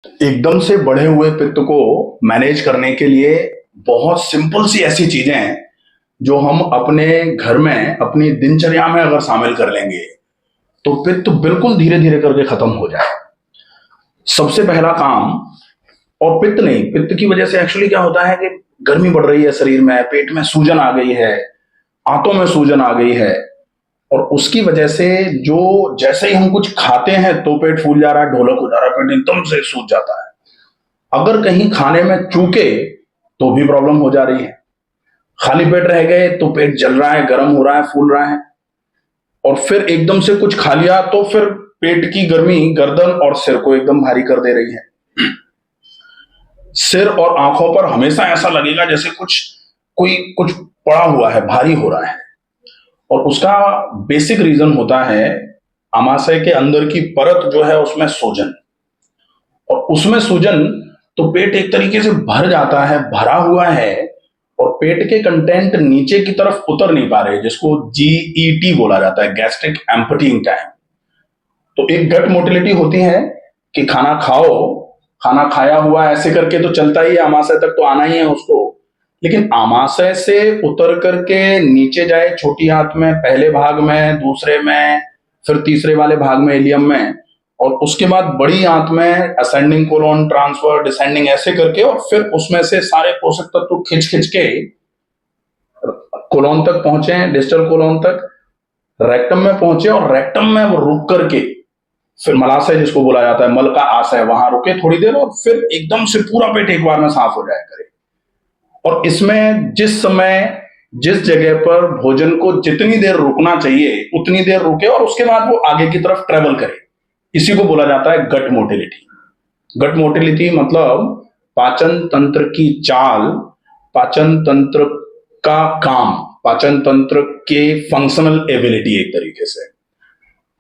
एकदम से बढ़े हुए पित्त को मैनेज करने के लिए बहुत सिंपल सी ऐसी चीजें हैं जो हम अपने घर में अपनी दिनचर्या में अगर शामिल कर लेंगे तो पित्त बिल्कुल धीरे धीरे करके खत्म हो जाए। सबसे पहला काम, और पित्त नहीं, पित्त की वजह से एक्चुअली क्या होता है कि गर्मी बढ़ रही है शरीर में, पेट में सूजन आ गई है, आंतों में सूजन आ गई है, और उसकी वजह से जो जैसे ही हम कुछ खाते हैं तो पेट फूल जा रहा है, ढोलक हो जा रहा है, पेट एकदम से सूज जाता है। अगर कहीं खाने में चूके तो भी प्रॉब्लम हो जा रही है। खाली पेट रह गए तो पेट जल रहा है, गर्म हो रहा है, फूल रहा है, और फिर एकदम से कुछ खा लिया तो फिर पेट की गर्मी गर्दन और सिर को एकदम भारी कर दे रही है। सिर और आंखों पर हमेशा ऐसा लगेगा जैसे कुछ पड़ा हुआ है, भारी हो रहा है। और उसका बेसिक रीजन होता है आमाशय के अंदर की परत जो है उसमें सूजन, और उसमें सूजन तो पेट एक तरीके से भर जाता है, भरा हुआ है, और पेट के कंटेंट नीचे की तरफ उतर नहीं पा रहे, जिसको जीईटी बोला जाता है, गैस्ट्रिक एम्पटीइंग टाइम। तो एक गट मोटिलिटी होती है कि खाना खाओ, खाना खाया हुआ ऐसे करके तो चलता ही है, आमाशय तक तो आना ही है उसको, लेकिन आमाशय से उतर करके नीचे जाए छोटी आंत में, पहले भाग में, दूसरे में, फिर तीसरे वाले भाग में इलियम में, और उसके बाद बड़ी आंत में असेंडिंग कोलोन, ट्रांसफर, डिसेंडिंग, ऐसे करके, और फिर उसमें से सारे पोषक तत्व खिंच खिंच के कोलोन तक पहुंचे, डिस्टल कोलोन तक, रेक्टम में पहुंचे, और रेक्टम में वो रुक करके फिर मलाशय जिसको बोला जाता है, मल का आशय, वहां रुके थोड़ी देर, और फिर एकदम से पूरा पेट एक बार में साफ हो जाया करे। और इसमें जिस समय जिस जगह पर भोजन को जितनी देर रुकना चाहिए उतनी देर रुके, और उसके बाद वो आगे की तरफ ट्रेवल करे, इसी को बोला जाता है गट मोटिलिटी। गट मोटिलिटी मतलब पाचन तंत्र की चाल, पाचन तंत्र का काम, पाचन तंत्र के फंक्शनल एबिलिटी, एक तरीके से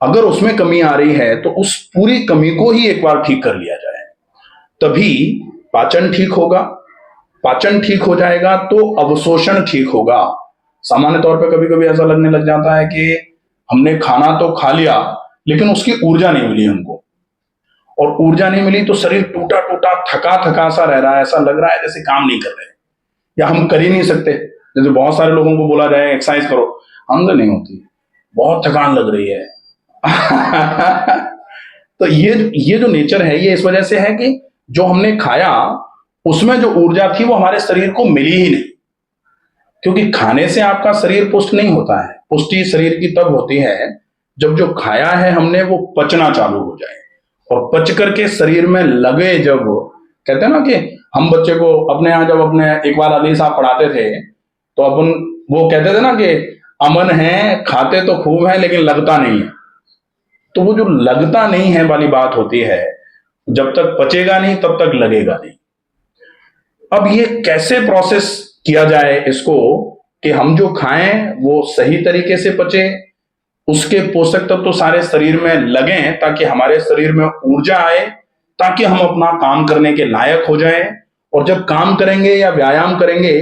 अगर उसमें कमी आ रही है तो उस पूरी कमी को ही एक बार ठीक कर लिया जाए, तभी पाचन ठीक होगा। पाचन ठीक हो जाएगा तो अवशोषण ठीक होगा। सामान्य तौर पे कभी कभी ऐसा लगने लग जाता है कि हमने खाना तो खा लिया लेकिन उसकी ऊर्जा नहीं मिली हमको, और ऊर्जा नहीं मिली तो शरीर टूटा टूटा, थका थका सा रह रहा है, ऐसा लग रहा है जैसे काम नहीं कर रहे, या हम कर ही नहीं सकते। जैसे बहुत सारे लोगों को बोला जाए एक्सरसाइज करो, हमसे नहीं होती, बहुत थकान लग रही है। तो ये जो नेचर है ये इस वजह से है कि जो हमने खाया उसमें जो ऊर्जा थी वो हमारे शरीर को मिली ही नहीं, क्योंकि खाने से आपका शरीर पुष्ट नहीं होता है। पुष्टि शरीर की तब होती है जब जो खाया है हमने वो पचना चालू हो जाए, और पच करके शरीर में लगे। जब कहते हैं ना कि हम बच्चे को अपने यहाँ, जब अपने एक बार अली साहब पढ़ाते थे तो अपन वो कहते थे ना कि अमन है, खाते तो खूब है लेकिन लगता नहीं है। तो वो जो लगता नहीं है वाली बात होती है, जब तक पचेगा नहीं तब तक लगेगा नहीं। अब ये कैसे प्रोसेस किया जाए इसको कि हम जो खाएं वो सही तरीके से पचे, उसके पोषक तत्व तो सारे शरीर में लगें ताकि हमारे शरीर में ऊर्जा आए, ताकि हम अपना काम करने के लायक हो जाएं। और जब काम करेंगे या व्यायाम करेंगे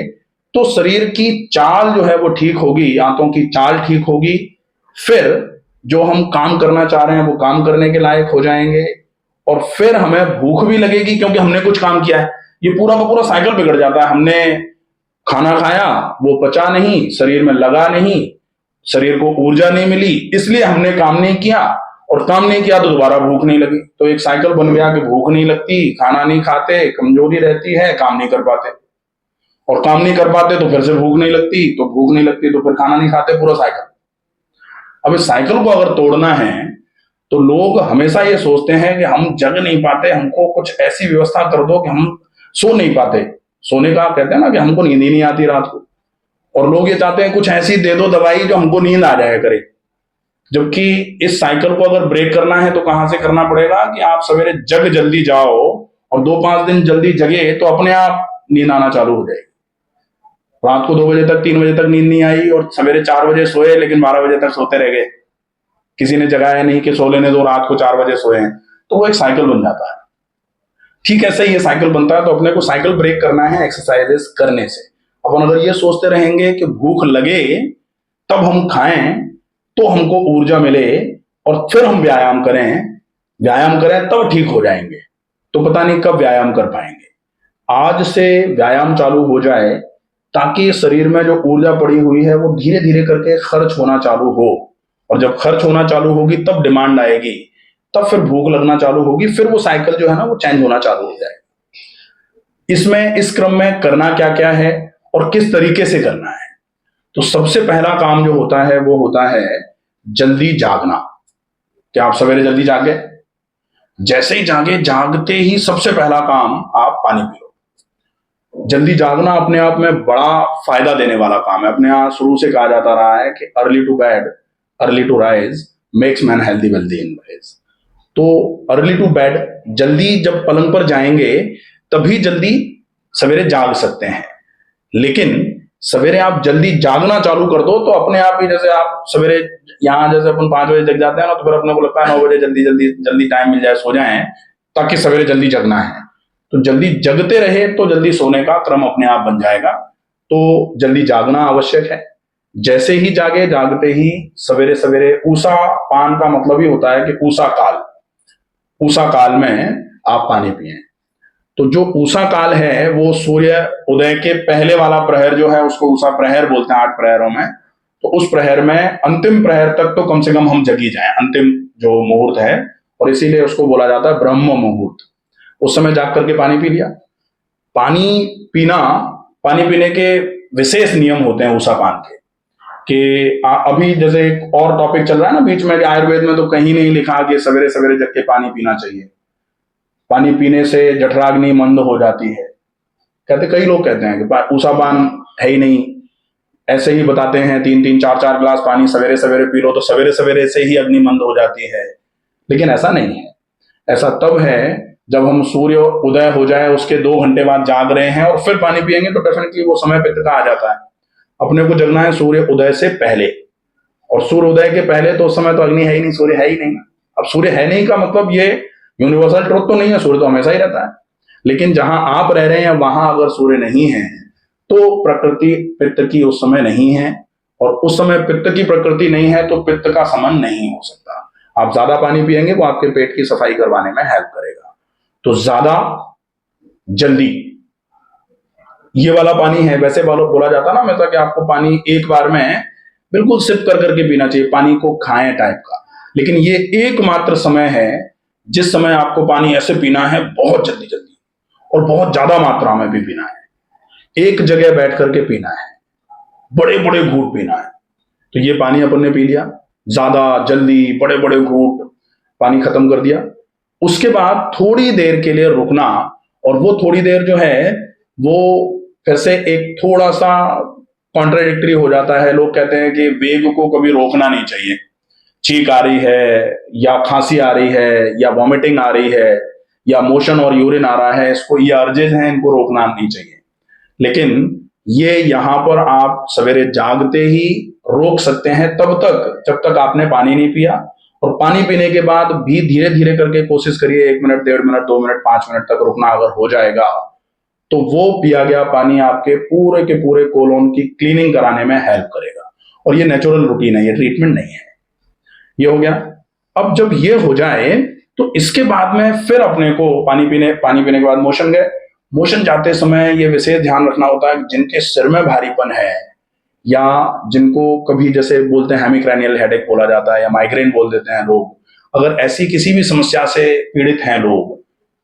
तो शरीर की चाल जो है वो ठीक होगी, आंतों की चाल ठीक होगी, फिर जो हम काम करना चाह रहे हैं वो काम करने के लायक हो जाएंगे, और फिर हमें भूख भी लगेगी क्योंकि हमने कुछ काम किया है। ये पूरा का पूरा साइकिल बिगड़ जाता है। हमने खाना खाया, वो पचा नहीं, शरीर में लगा नहीं, शरीर को ऊर्जा नहीं मिली, इसलिए हमने काम नहीं किया, और काम नहीं किया तो दोबारा भूख नहीं लगी। तो एक साइकिल बन गया कि भूख नहीं लगती, खाना नहीं खाते, कमजोरी रहती है, काम नहीं कर पाते, और काम नहीं कर पाते तो फिर से भूख नहीं लगती, तो भूख नहीं लगती तो फिर खाना नहीं खाते, पूरा साइकिल। अब इस साइकिल को अगर तोड़ना है तो लोग हमेशा ये सोचते हैं कि हम जग नहीं पाते, हमको कुछ ऐसी व्यवस्था कर दो कि हम सो नहीं पाते। सोने का कहते हैं ना कि हमको नींद ही नहीं आती रात को, और लोग ये चाहते हैं कुछ ऐसी दे दो दवाई जो हमको नींद आ जाया करे। जबकि इस साइकिल को अगर ब्रेक करना है तो कहां से करना पड़ेगा कि आप सवेरे जग जल्दी जाओ, और 2-5 दिन जल्दी जगे तो अपने आप नींद आना चालू हो जाएगी। रात को 2 बजे तक, 3 बजे तक नींद नहीं आई, और सवेरे 4 बजे सोए लेकिन 12 बजे तक सोते रह गए, किसी ने जगाया नहीं कि सो लेने दो, रात को 4 बजे सोए हैं, तो वो एक साइकिल बन जाता है। ठीक ऐसे ही ये साइकिल बनता है। तो अपने को साइकिल ब्रेक करना है एक्सरसाइजेस करने से। अपन अगर ये सोचते रहेंगे कि भूख लगे तब हम खाएं तो हमको ऊर्जा मिले, और फिर हम व्यायाम करें, व्यायाम करें तब ठीक हो जाएंगे, तो पता नहीं कब व्यायाम कर पाएंगे। आज से व्यायाम चालू हो जाए ताकि शरीर में जो ऊर्जा पड़ी हुई है वो धीरे धीरे करके खर्च होना चालू हो, और जब खर्च होना चालू होगी तब डिमांड आएगी, तब फिर भूख लगना चालू होगी, फिर वो साइकिल जो है ना वो चेंज होना चालू हो जाएगा। इसमें इस क्रम में करना क्या क्या है और किस तरीके से करना है। तो सबसे पहला काम जो होता है वो होता है जल्दी जागना। क्या आप सवेरे जल्दी जागे? जैसे ही जागे, जागते ही सबसे पहला काम आप पानी पी लो। जल्दी जागना अपने आप में बड़ा फायदा देने वाला काम है। अपने यहाँ शुरू से कहा जाता रहा है कि early to bed early to rise makes man healthy wealthy and wise. तो अर्ली टू बेड, जल्दी जब पलंग पर जाएंगे तभी जल्दी सवेरे जाग सकते हैं। लेकिन सवेरे आप जल्दी जागना चालू कर दो तो अपने आप ही, जैसे आप सवेरे यहाँ जैसे अपन 5 बजे जग जाते हैं ना, तो फिर अपने को लगता है 9 बजे जल्दी जल्दी जल्दी टाइम मिल जाए, सो जाएं, ताकि सवेरे जल्दी जगना है। तो जल्दी जगते रहे तो जल्दी सोने का क्रम अपने आप बन जाएगा। तो जल्दी जागना आवश्यक है। जैसे ही जागे, जागते ही सवेरे सवेरे ऊषा पान का मतलब ही होता है कि ऊषा काल में आप पानी पिए। तो जो ऊषा काल है वो सूर्य उदय के पहले वाला प्रहर जो है उसको ऊषा प्रहर बोलते हैं, 8 प्रहरों में। तो उस प्रहर में अंतिम प्रहर तक तो कम से कम हम जगी जाएं, अंतिम जो मुहूर्त है, और इसीलिए उसको बोला जाता है ब्रह्म मुहूर्त। उस समय जाग करके पानी पी लिया। पानी पीने के विशेष नियम होते हैं ऊषा पान के, कि अभी जैसे एक और टॉपिक चल रहा है ना बीच में, आयुर्वेद में तो कहीं नहीं लिखा कि सवेरे सवेरे जग के पानी पीना चाहिए। पानी पीने से जठराग्नि मंद हो जाती है। कई लोग कहते हैं कि ऊषा पान है ही नहीं, ऐसे ही बताते हैं 3-3 4-4 गिलास पानी सवेरे सवेरे पी लो तो सवेरे सवेरे से ही अग्नि मंद हो जाती है। लेकिन ऐसा नहीं है। ऐसा तब है जब हम सूर्य उदय हो जाए उसके 2 घंटे बाद जाग रहे हैं और फिर पानी पिएंगे तो डेफिनेटली वो समय पित्त का आ जाता है। अपने को जगना है सूर्य उदय से पहले, और सूर्य उदय के पहले तो उस समय तो अग्नि है ही नहीं, सूर्य है ही नहीं। अब सूर्य है नहीं का मतलब ये यूनिवर्सल ट्रुथ तो नहीं है, सूर्य तो हमेशा ही रहता है। लेकिन जहां आप रह रहे हैं वहां अगर सूर्य नहीं है तो प्रकृति पित्त की उस समय नहीं है, और उस समय पित्त की प्रकृति नहीं है तो पित्त का समन नहीं हो सकता। आप ज्यादा पानी पिएंगे वो आपके पेट की सफाई करवाने में हेल्प करेगा। तो ज्यादा जल्दी ये वाला पानी है। वैसे बोला जाता ना हमेशा कि आपको पानी एक बार में बिल्कुल सिप कर करके पीना चाहिए, पानी को खाएं टाइप का। लेकिन ये एकमात्र समय है जिस समय आपको पानी ऐसे पीना है, बहुत जल्दी जल्दी और बहुत ज्यादा मात्रा में भी पीना है। एक जगह बैठ करके पीना है, बड़े बड़े घूंट पीना है। तो ये पानी अपन ने पी लिया, ज्यादा जल्दी बड़े बड़े घूंट पानी खत्म कर दिया। उसके बाद थोड़ी देर के लिए रुकना, और वो थोड़ी देर जो है वो फिर से एक थोड़ा सा कॉन्ट्राडिक्टरी हो जाता है। लोग कहते हैं कि वेग को कभी रोकना नहीं चाहिए। चीख आ रही है या खांसी आ रही है या वॉमिटिंग आ रही है या मोशन और यूरिन आ रहा है, इसको ये अर्जेज हैं, इनको रोकना नहीं चाहिए। लेकिन ये यहां पर आप सवेरे जागते ही रोक सकते हैं तब तक जब तक आपने पानी नहीं पिया। और पानी पीने के बाद भी धीरे धीरे करके कोशिश करिए 1 मिनट, 1.5 मिनट, 2 मिनट, 5 मिनट तक रुकना अगर हो जाएगा तो वो पिया गया पानी आपके पूरे के पूरे कोलोन की क्लीनिंग कराने में हेल्प करेगा। और ये नेचुरल रूटीन है, ये ट्रीटमेंट नहीं है। ये हो गया। अब जब ये हो जाए तो इसके बाद में फिर अपने को पानी पीने के बाद मोशन गए। मोशन जाते समय ये विशेष ध्यान रखना होता है जिनके सिर में भारीपन है, या जिनको कभी जैसे बोलते हैं हेमिक्रैनियल हेडेक बोला जाता है या माइग्रेन बोल देते हैं लोग, अगर ऐसी किसी भी समस्या से पीड़ित हैं लोग,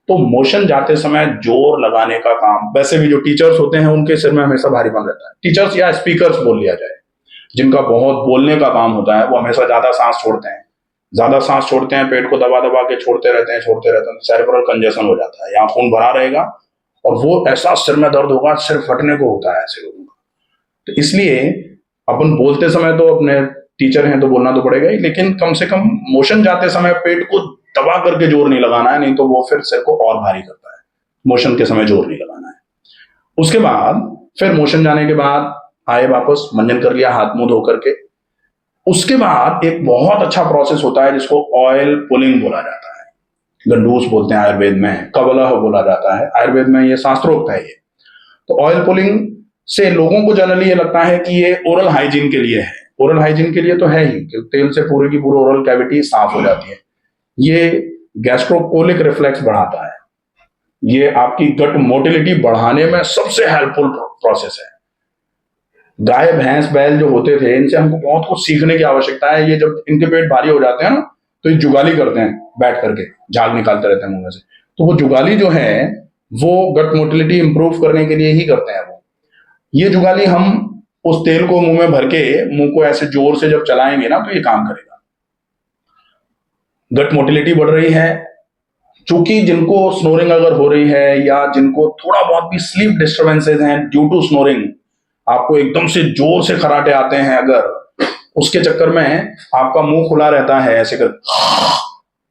तो मोशन जाते समय जोर लगाने का काम, वैसे भी जो टीचर्स होते हैं उनके सिर में हमेशा भारीपन रहता है। टीचर्स या स्पीकर्स बोल लिया जाए, जिनका बहुत बोलने का काम होता है, वो हमेशा ज्यादा सांस छोड़ते हैं, पेट को दबा दबा के छोड़ते रहते हैं, सेरेब्रल कंजेशन हो जाता है, यहाँ खून भरा रहेगा और वो ऐसा सिर में दर्द होगा, सिर फटने को होता है ऐसे लोगों का। तो इसलिए अपन बोलते समय तो अपने टीचर हैं तो बोलना तो पड़ेगा ही, लेकिन कम से कम मोशन जाते समय पेट को दबा करके जोर नहीं लगाना है, नहीं तो वो फिर सिर को और भारी करता है। मोशन के समय जोर नहीं लगाना है। उसके बाद फिर मोशन जाने के बाद आए वापस, मंजन कर लिया हाथ मुंह धो करके। उसके बाद एक बहुत अच्छा प्रोसेस होता है जिसको ऑयल पुलिंग बोला जाता है, गंडूस बोलते हैं आयुर्वेद में, कवलह बोला जाता है आयुर्वेद में, ये शास्त्रोक्त है ये। तो ऑयल पुलिंग से लोगों को जनरली ये लगता है कि ये ओरल हाइजीन के लिए है। ओरल हाइजीन के लिए तो है ही, कि तेल से पूरी की पूरी ओरल कैविटी साफ हो जाती है। ये गैस्ट्रोकोलिक रिफ्लेक्स बढ़ाता है। ये आपकी गट मोटिलिटी बढ़ाने में सबसे हेल्पफुल प्रोसेस है। गाय भैंस बैल जो होते थे, इनसे हमको बहुत कुछ सीखने की आवश्यकता है। ये जब इनके पेट भारी हो जाते हैं ना, तो ये जुगाली करते हैं, बैठ करके झाग निकालते रहते हैं मुंह में से। तो वो जुगाली जो है वो गट मोटिलिटी इंप्रूव करने के लिए ही करते हैं वो। ये जुगाली हम उस तेल को मुंह में भर के मुंह को ऐसे जोर से जब चलाएंगे ना, तो ये काम करेगा। गट मोटिलिटी बढ़ रही है, चूंकि जिनको स्नोरिंग अगर हो रही है या जिनको थोड़ा बहुत भी स्लीप डिस्टर्बेंसेज हैं ड्यू टू स्नोरिंग, आपको एकदम से जोर से खराटे आते हैं, अगर उसके चक्कर में आपका मुंह खुला रहता है ऐसे कर,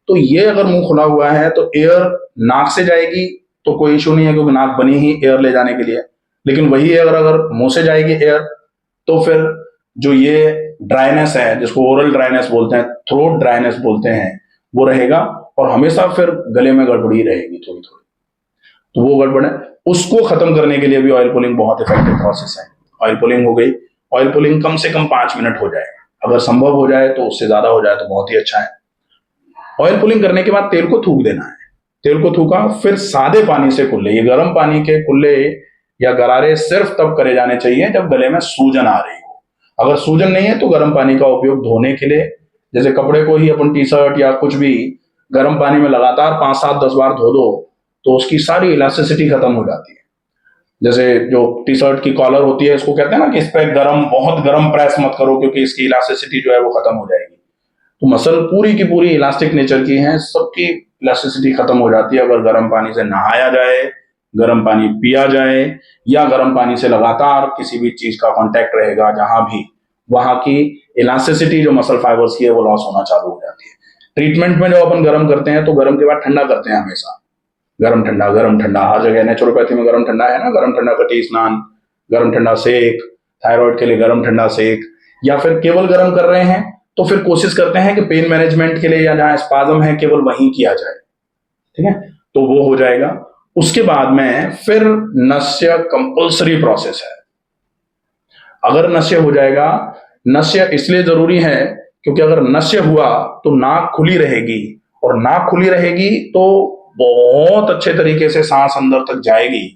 तो ये अगर मुंह खुला हुआ है तो एयर नाक से जाएगी तो कोई इशू नहीं है, क्योंकि नाक बनी ही एयर ले जाने के लिए। लेकिन वही एयर अगर मुंह से जाएगी एयर, तो फिर जो ये ड्राइनेस है, जिसको ओरल ड्राइनेस बोलते हैं, थ्रोट ड्राइनेस बोलते हैं, वो रहेगा और हमेशा फिर गले में गड़बड़ी रहेगी थोड़ी थोड़ी। तो वो गड़बड़ है, उसको खत्म करने के लिए भी ऑयल पुलिंग बहुत इफेक्टिव प्रोसेस है। ऑयल पुलिंग हो गई, ऑयल पुलिंग कम से कम 5 मिनट हो जाए, अगर संभव हो जाए तो उससे ज्यादा हो जाए तो बहुत ही अच्छा है। ऑयल पुलिंग करने के बाद तेल को थूक देना है। तेल को थूका, फिर सादे पानी से कुल्ले, ये गर्म पानी के कुल्ले या गरारे सिर्फ तब करे जाने चाहिए जब गले में सूजन आ रही हो। अगर सूजन नहीं है तो गर्म पानी का उपयोग धोने के लिए, जैसे कपड़े को ही अपन टी शर्ट या कुछ भी गर्म पानी में लगातार 5 7 10 बार धो दो, तो उसकी सारी इलास्टिसिटी खत्म हो जाती है। जैसे जो टी शर्ट की कॉलर होती है, इसको कहते हैं ना कि इस पर बहुत गर्म प्रेस मत करो, क्योंकि इसकी इलास्टिसिटी जो है वो खत्म हो जाएगी। तो मसल पूरी की पूरी इलास्टिक नेचर की है, सबकी इलास्टिसिटी खत्म हो जाती है अगर गर्म पानी से नहाया जाए, गर्म पानी पिया जाए, या गर्म पानी से लगातार किसी भी चीज का कांटेक्ट रहेगा जहां भी, वहां की इलास्टिसिटी जो मसल फाइबर्स की है वो लॉस होना चालू हो जाती है। ट्रीटमेंट में जब अपन गर्म करते हैं तो गर्म के बाद ठंडा करते हैं हमेशा। गर्म ठंडा हर जगह नेचुरोपैथी में गर्म ठंडा है ना, गर्म ठंडा कटी स्नान, गर्म ठंडा सेक, थायराइड के लिए गर्म ठंडा सेक, या फिर केवल गर्म कर रहे हैं तो फिर कोशिश करते हैं कि पेन मैनेजमेंट के लिए या जहां स्पाज्म है केवल वहीं किया जाए, ठीक है, तो वो हो जाएगा। उसके बाद में फिर नस्य कंपल्सरी प्रोसेस है। अगर नस्य हो जाएगा, नस्य इसलिए जरूरी है क्योंकि अगर नस्य हुआ तो नाक खुली रहेगी, और नाक खुली रहेगी तो बहुत अच्छे तरीके से सांस अंदर तक जाएगी,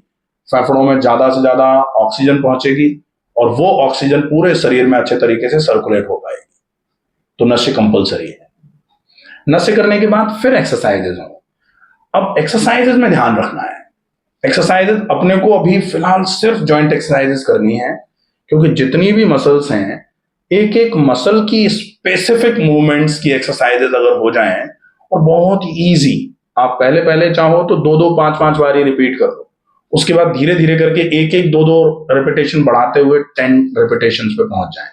फेफड़ों में ज्यादा से ज्यादा ऑक्सीजन पहुंचेगी, और वो ऑक्सीजन पूरे शरीर में अच्छे तरीके से सर्कुलेट हो पाएगी। तो नस्य कंपल्सरी है। नस्य करने के बाद फिर एक्सरसाइजेज हो। अब एक्सरसाइजेज में ध्यान रखना है, एक्सरसाइजेज अपने को अभी फिलहाल सिर्फ जॉइंट एक्सरसाइजेज करनी है, क्योंकि जितनी भी मसल्स हैं, एक एक मसल की स्पेसिफिक मूवमेंट्स की एक्सरसाइजेज अगर हो जाएं और बहुत इजी, आप पहले पहले चाहो तो 2 2 5 5 बार ही रिपीट कर दो, उसके बाद धीरे धीरे करके 1 1 2 2 रेपिटेशन बढ़ाते हुए 10 रेपिटेशन पे पहुंच जाएं,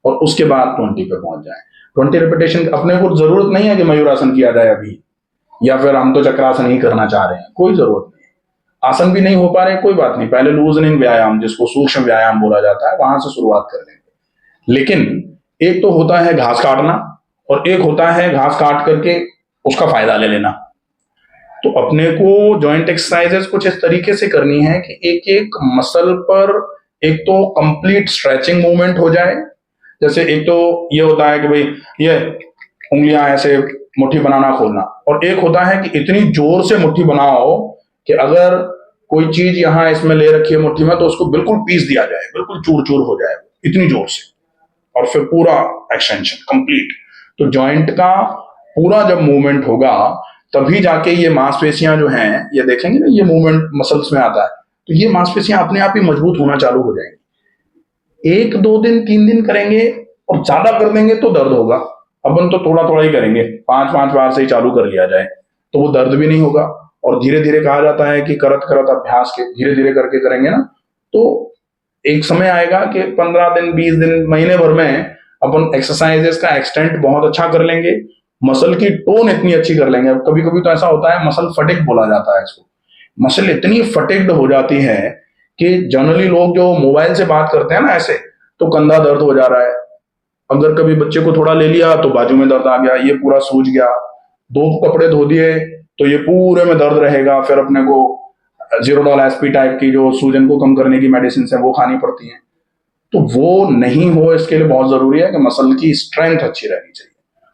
और उसके बाद 20 पे पहुंच जाएं। 20 रेपिटेशन अपने को जरूरत नहीं है कि मयूरासन किया जाए अभी, या फिर हम तो चक्रासन ही करना चाह रहे हैं, कोई जरूरत नहीं। आसन भी नहीं हो पा रहे, कोई बात नहीं, पहले लूजनिंग व्यायाम, जिसको सूक्ष्म व्यायाम बोला जाता है, वहां से शुरुआत कर लेंगे। लेकिन एक तो होता है घास काटना, और एक होता है घास काट करके उसका फायदा ले लेना। तो अपने को जॉइंट एक्सरसाइजेस कुछ इस तरीके से करनी है कि एक एक मसल पर एक तो कंप्लीट स्ट्रेचिंग मूवमेंट हो जाए। जैसे एक तो ये होता है कि भाई ये उंगलियां ऐसे मुट्ठी बनाना खोलना, और एक होता है कि इतनी जोर से मुट्ठी बनाओ कि अगर कोई चीज यहां इसमें ले रखी है मुट्ठी में तो उसको बिल्कुल पीस दिया जाए, बिल्कुल चूर चूर हो जाए इतनी जोर से, और फिर पूरा एक्सटेंशन कंप्लीट। तो जॉइंट का पूरा जब मूवमेंट होगा तभी जाके ये मांसपेशियां जो हैं, ये देखेंगे ना, ये मूवमेंट मसल्स में आता है, तो ये मांसपेशियां अपने आप ही मजबूत होना चालू हो जाएंगी। 1 2 दिन 3 दिन करेंगे और ज्यादा कर देंगे तो दर्द होगा। अपन तो थोड़ा थोड़ा ही करेंगे, 5 5 बार से ही चालू कर लिया जाए तो वो दर्द भी नहीं होगा। और धीरे धीरे कहा जाता है कि करत करत अभ्यास के, धीरे धीरे करके करेंगे ना, तो एक समय आएगा कि 15 दिन 20 दिन महीने भर में अपन एक्सरसाइजेस का एक्सटेंट बहुत अच्छा कर लेंगे, मसल की टोन इतनी अच्छी कर लेंगे। कभी कभी तो ऐसा होता है, मसल फटिग बोला जाता है इसको, मसल इतनी फटिग्ड हो जाती है कि जनरली लोग जो मोबाइल से बात करते हैं ना ऐसे, तो कंधा दर्द हो जा रहा है, अगर कभी बच्चे को थोड़ा ले लिया तो बाजू में दर्द आ गया, ये पूरा सूज गया, 2 कपड़े धो दिए तो ये पूरे में दर्द रहेगा, फिर अपने को जीरोडॉल एसपी टाइप की जो सूजन को कम करने की मेडिसिन है वो खानी पड़ती है। तो वो नहीं हो, इसके लिए बहुत जरूरी है कि मसल की स्ट्रेंथ अच्छी रहनी चाहिए।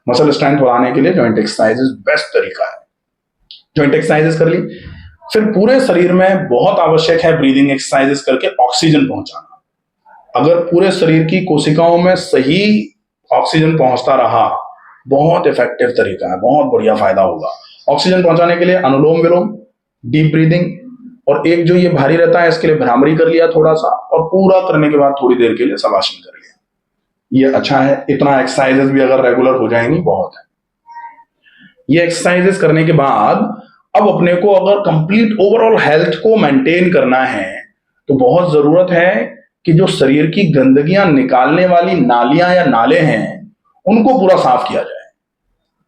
मसल स्ट्रेंथ बढ़ाने के लिए जॉइंट एक्सरसाइजेस बेस्ट तरीका है। जॉइंट एक्सरसाइजेस कर ली, फिर पूरे शरीर में बहुत आवश्यक है ब्रीदिंग एक्सरसाइजेस करके ऑक्सीजन पहुंचाना। अगर पूरे शरीर की कोशिकाओं में सही ऑक्सीजन पहुंचता रहा, बहुत इफेक्टिव तरीका है, बहुत बढ़िया फायदा होगा। ऑक्सीजन पहुंचाने के लिए अनुलोम विलोम, डीप ब्रीदिंग, और एक जो ये भारी रहता है इसके लिए भ्रामरी कर लिया थोड़ा सा, और पूरा करने के बाद थोड़ी देर के लिए शवासन कर लिया। ये अच्छा है। इतना एक्सरसाइजेस भी अगर रेगुलर हो जाएंगी बहुत है। ये एक्सरसाइजेस करने के बाद अब अपने को अगर कंप्लीट ओवरऑल हेल्थ को मेंटेन करना है तो बहुत जरूरत है कि जो शरीर की गंदगियां निकालने वाली नालियां या नाले हैं उनको पूरा साफ किया जाए।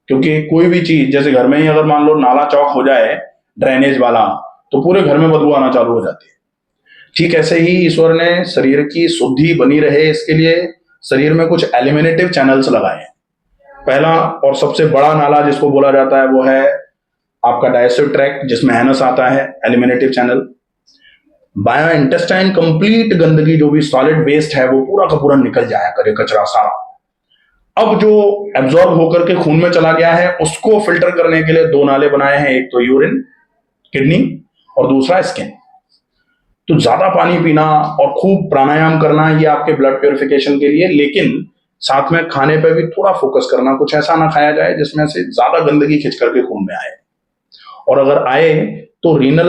क्योंकि कोई भी चीज, जैसे घर में ही अगर मान लो नाला चौक हो जाए ड्रेनेज वाला, तो पूरे घर में बदबू आना चालू हो जाती है। ठीक ऐसे ही ईश्वर ने शरीर की शुद्धि बनी रहे इसके लिए शरीर में कुछ एलिमिनेटिव चैनल्स लगाए हैं। पहला और सबसे बड़ा नाला जिसको बोला जाता है वो है आपका डाइजेस्टिव ट्रैक्ट, जिसमें एनस आता है, eliminative channel. Bio intestine, complete गंदगी जो भी सॉलिड वेस्ट है वो पूरा का पूरा निकल जाया करे, कचरा सारा। अब जो एब्जॉर्ब होकर के खून में चला गया है उसको फिल्टर करने के लिए दो नाले बनाए हैं, एक तो यूरिन, किडनी, और दूसरा स्किन। तो ज्यादा पानी पीना और खूब प्राणायाम करना ये आपके ब्लड प्योरिफिकेशन के लिए, लेकिन साथ में खाने पे भी थोड़ा फोकस करना, कुछ ऐसा ना खाया जाए जिसमें से ज्यादा गंदगी खिंच करके खून में आए। और अगर आए तो रीनल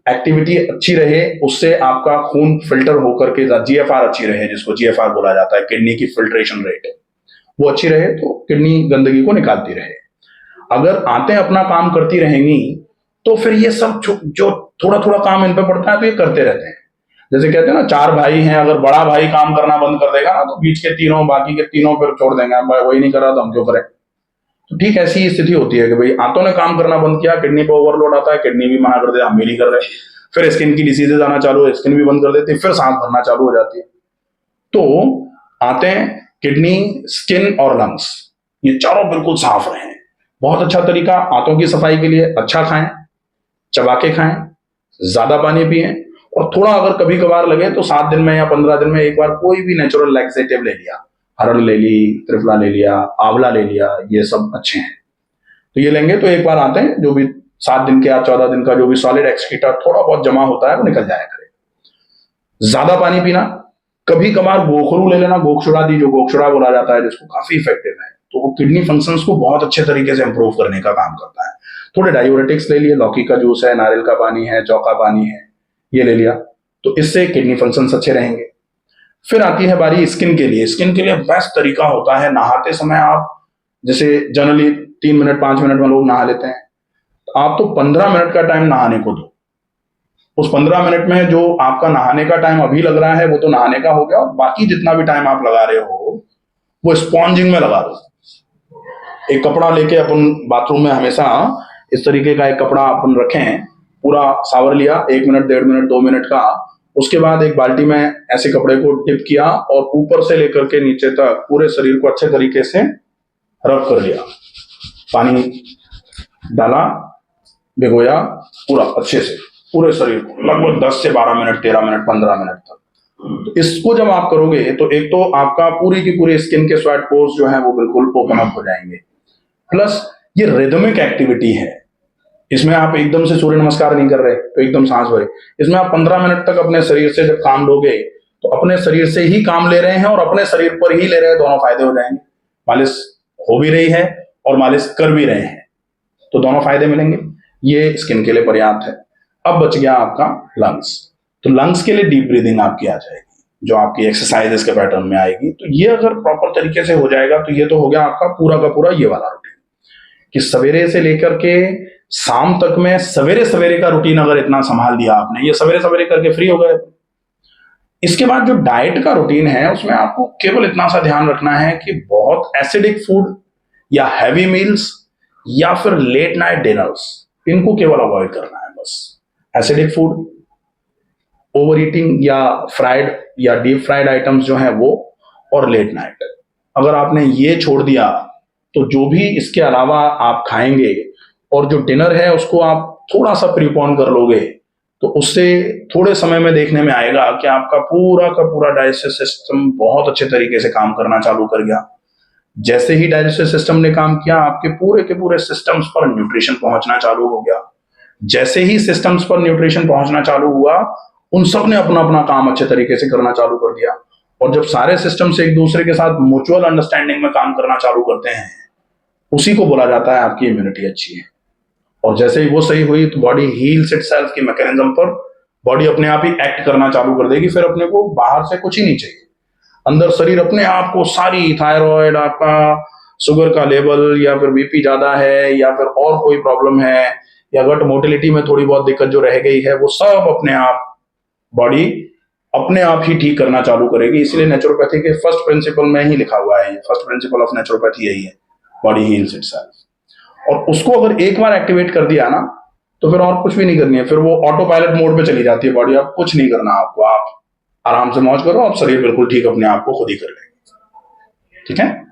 एक्टिविटी अच्छी रहे, उससे आपका खून फिल्टर होकर के जीएफआर अच्छी रहे, जिसको जीएफआर बोला जाता है, किडनी की फिल्ट्रेशन रेट, वो अच्छी रहे तो किडनी गंदगी को निकालती रहे। अगर आते अपना काम करती रहेंगी तो फिर ये सब जो थोड़ा थोड़ा काम इन पे पड़ता है तो ये करते रहते हैं। जैसे कहते हैं ना, चार भाई हैं, अगर बड़ा भाई काम करना बंद कर देगा ना तो बीच के तीनों, बाकी के तीनों फिर छोड़ देंगे, भाई वही नहीं कर रहा तो हम क्यों करें। तो ठीक ऐसी ही स्थिति होती है कि भाई आंतों ने काम करना बंद किया, किडनी पे ओवरलोड आता है, किडनी भी मना कर दे, हम भी नहीं कर रहे। फिर स्किन की डिसीजेज आना चालू है, स्किन भी बंद कर देती है, फिर सांस भरना चालू हो जाती है। तो आते, किडनी, स्किन और लंग्स, ये चारों बिल्कुल साफ रहें। बहुत अच्छा तरीका आंतों की सफाई के लिए, अच्छा खाएं, चबा के खाएं, ज्यादा पानी पिएं, और थोड़ा अगर कभी कभार लगे तो 7 दिन में या 15 दिन में एक बार कोई भी नेचुरल लैक्सेटिव ले लिया, हरड़ ले ली, त्रिफला ले लिया, आंवला ले लिया, ये सब अच्छे हैं। तो ये लेंगे तो एक बार आते हैं, जो भी 7 दिन के या 14 दिन का जो भी सॉलिड एक्सक्रीटा थोड़ा बहुत जमा होता है वो निकल जाया करे। ज्यादा पानी पीना, कभी कभार गोखरू ले लेना, गोक्षुरादि जो गोक्षुरा बोला जाता है, जिसको काफी इफेक्टिव है, तो वो किडनी फंक्शंस को बहुत अच्छे तरीके से इंप्रूव करने का काम करता है। थोड़े डायूरेटिक्स ले लिए, लौकी का जूस है, नारियल का पानी है, जौ का पानी है, ये ले लिया, तो इससे किडनी फंक्शंस अच्छे रहेंगे। फिर आती है बारी स्किन के लिए। स्किन के लिए बेस्ट तरीका होता है, नहाते समय आप, जैसे जनरली 3 मिनट 5 मिनट में लोग नहा लेते हैं, तो आप तो 15 मिनट का टाइम नहाने को दो। उस 15 मिनट में जो आपका नहाने का टाइम अभी लग रहा है वो तो नहाने का हो गया, और बाकी जितना भी टाइम आप लगा रहे हो वो स्पॉन्जिंग में लगा दो। एक कपड़ा लेके अपन बाथरूम में हमेशा इस तरीके का एक कपड़ा अपन रखें, पूरा सावर लिया 1 मिनट 1.5 मिनट 2 मिनट का, उसके बाद एक बाल्टी में ऐसे कपड़े को डिप किया और ऊपर से लेकर के नीचे तक पूरे शरीर को अच्छे तरीके से रब कर लिया, पानी डाला, भिगोया पूरा अच्छे से पूरे शरीर को, लगभग 10 से 12 मिनट, 13 मिनट, 15 मिनट तक। तो इसको जब आप करोगे तो एक तो आपका पूरी की पूरी स्किन के स्वेट पोर्स जो है वो बिल्कुल ओपन अप हो जाएंगे, प्लस ये रिदमिक एक्टिविटी है, इसमें आप एकदम से सूर्य नमस्कार नहीं कर रहे तो एकदम सांस भरे, इसमें आप 15 मिनट तक अपने शरीर से जब काम लोगे तो अपने शरीर से ही काम ले रहे हैं और अपने शरीर पर ही ले रहे हैं, दोनों फायदे हो जाएंगे। मालिश हो भी रही है और मालिश कर भी रहे हैं, तो दोनों फायदे मिलेंगे। ये स्किन के लिए पर्याप्त है। अब बच गया आपका लंग्स। तो लंग्स के लिए डीप ब्रीदिंग आपकी आ जाएगी, जो आपकी एक्सरसाइजेस के पैटर्न में आएगी। तो ये अगर प्रॉपर तरीके से हो जाएगा तो ये तो हो गया आपका पूरा का पूरा ये वाला रूटीन, कि सवेरे से लेकर के शाम तक में सवेरे सवेरे का रूटीन अगर इतना संभाल दिया आपने, ये सवेरे सवेरे करके फ्री हो गए। इसके बाद जो डाइट का रूटीन है उसमें आपको केवल इतना सा ध्यान रखना है कि बहुत एसिडिक फूड या हैवी मील्स या फिर लेट नाइट डिनर्स, इनको केवल अवॉइड करना है बस। एसिडिक फूड, ओवर ईटिंग या फ्राइड या डीप फ्राइड आइटम्स जो है वो, और लेट नाइट, अगर आपने ये छोड़ दिया तो जो भी इसके अलावा आप खाएंगे और जो डिनर है उसको आप थोड़ा सा प्रीपोन कर लोगे तो उससे थोड़े समय में देखने में आएगा कि आपका पूरा का पूरा डाइजेस्टिव सिस्टम बहुत अच्छे तरीके से काम करना चालू कर गया। जैसे ही डाइजेस्टिव सिस्टम ने काम किया, आपके पूरे के पूरे सिस्टम्स पर न्यूट्रिशन पहुंचना चालू हो गया, जैसे ही सिस्टम्स पर न्यूट्रिशन पहुंचना चालू हुआ, उन सब ने अपना अपना काम अच्छे तरीके से करना चालू कर दिया। और जब सारे सिस्टम्स एक दूसरे के साथ म्यूचुअल अंडरस्टैंडिंग में काम करना चालू करते हैं, उसी को बोला जाता है आपकी इम्यूनिटी अच्छी है। और जैसे ही वो सही हुई तो बॉडी हील्स इटसेल्फ की मैकेनिज्म पर बॉडी अपने आप ही एक्ट करना चालू कर देगी। फिर अपने को बाहर से कुछ ही नहीं चाहिए, अंदर शरीर अपने आप को सारी थायराइड, आपका शुगर का लेवल, या फिर बीपी ज्यादा है, या फिर और कोई प्रॉब्लम है, या गट मोटिलिटी में थोड़ी बहुत दिक्कत जो रह गई है, वो सब अपने आप बॉडी अपने आप ही ठीक करना चालू करेगी। इसलिए नेचुरोपैथी के फर्स्ट प्रिंसिपल में ही लिखा हुआ है, फर्स्ट प्रिंसिपल ऑफ नेचुरोपैथी यही है, बॉडी हील्स इटसेल्फ। और उसको अगर एक बार एक्टिवेट कर दिया ना, तो फिर और कुछ भी नहीं करनी है, फिर वो ऑटो पायलट मोड पे चली जाती है बॉडी। आप कुछ नहीं करना, आपको आप आराम से मौज करो, आप शरीर बिल्कुल ठीक अपने आप को खुद ही कर लेंगे। ठीक है।